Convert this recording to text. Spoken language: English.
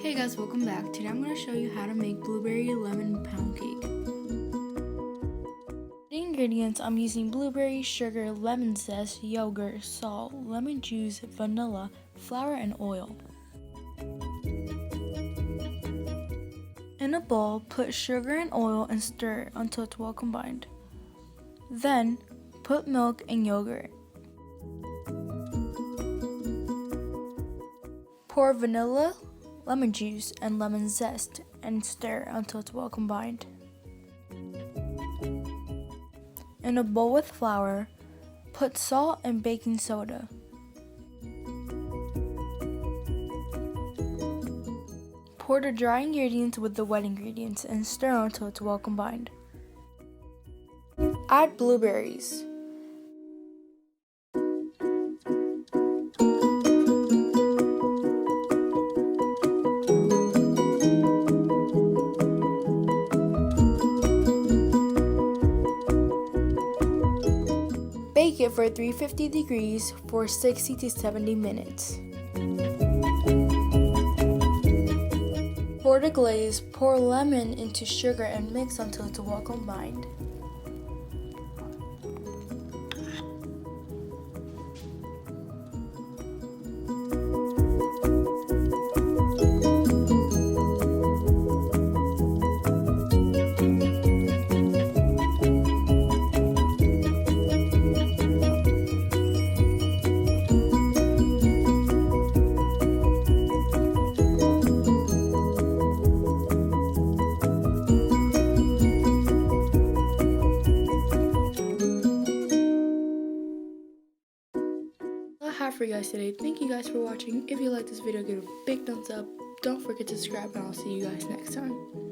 Hey guys, welcome back. Today I'm going to show you how to make blueberry lemon pound cake. The ingredients: I'm using blueberries, sugar, lemon zest, yogurt, salt, lemon juice, vanilla, flour, and oil. In a bowl, put sugar and oil and stir until it's well combined. Then, put milk and yogurt. Pour vanilla, lemon juice, and lemon zest and stir until it's well combined. In a bowl with flour, put salt and baking soda. Pour the dry ingredients with the wet ingredients and stir until it's well combined. Add blueberries. Bake it for 350 degrees for 60 to 70 minutes. For the glaze, pour lemon into sugar and mix until it's well combined. I have for you guys today. Thank you guys for watching. If you like this video, give it a big thumbs up. Don't forget to subscribe, and I'll see you guys next time.